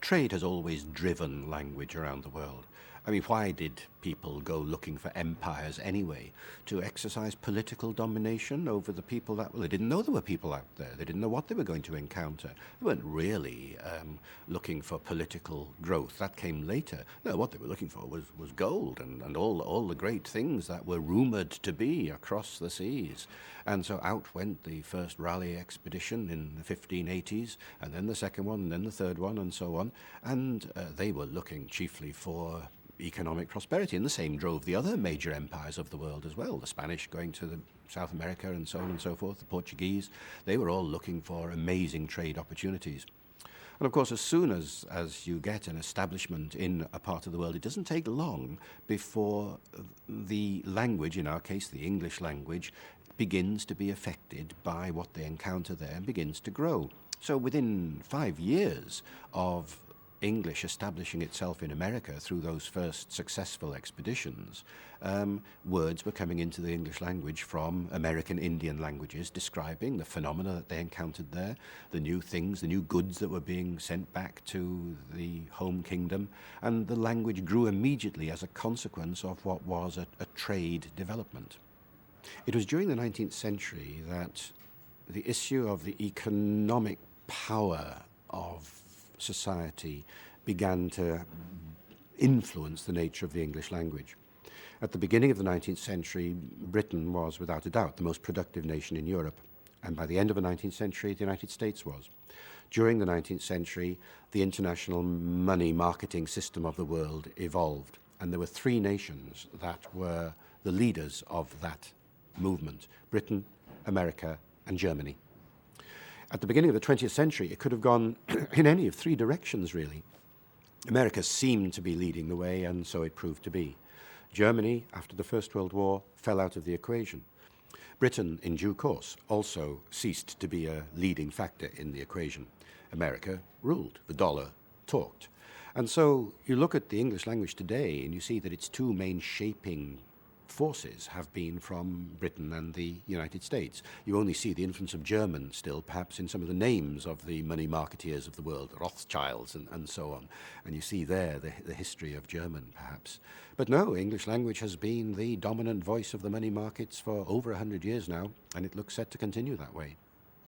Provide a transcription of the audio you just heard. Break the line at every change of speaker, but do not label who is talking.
Trade has always driven language around the world. I mean, why did people go looking for empires anyway? To exercise political domination over the people that, well, they didn't know there were people out there. They didn't know what they were going to encounter. They weren't really looking for political growth. That came later. No, what they were looking for was gold and all the great things that were rumored to be across the seas. And so out went the first Raleigh expedition in the 1580s, and then the second one, and then the third one, and so on. And they were looking chiefly for economic prosperity, and the same drove the other major empires of the world as well. The Spanish going to South America and so on and so forth, the Portuguese, they were all looking for amazing trade opportunities. And of course, as soon as you get an establishment in a part of the world, it doesn't take long before the language, in our case the English language, begins to be affected by what they encounter there and begins to grow. So within 5 years of English establishing itself in America through those first successful expeditions, words were coming into the English language from American Indian languages describing the phenomena that they encountered there, the new things, the new goods that were being sent back to the home kingdom, and the language grew immediately as a consequence of what was a trade development. It was during the 19th century that the issue of the economic power of society began to influence the nature of the English language. At the beginning of the 19th century, Britain was without a doubt the most productive nation in Europe, and by the end of the 19th century, the United States was. During the 19th century, the international money marketing system of the world evolved, and there were three nations that were the leaders of that movement: Britain, America, and Germany. At the beginning of the 20th century, it could have gone in any of three directions, really. America seemed to be leading the way, and so it proved to be. Germany, after the First World War, fell out of the equation. Britain, in due course, also ceased to be a leading factor in the equation. America ruled. The dollar talked. And so you look at the English language today, and you see that its two main shaping forces have been from Britain and the United States. You only see the influence of German still, perhaps in some of the names of the money marketeers of the world, Rothschilds and so on. And you see there the history of German, perhaps. But no, English language has been the dominant voice of the money markets for over 100 years now, and it looks set to continue that way.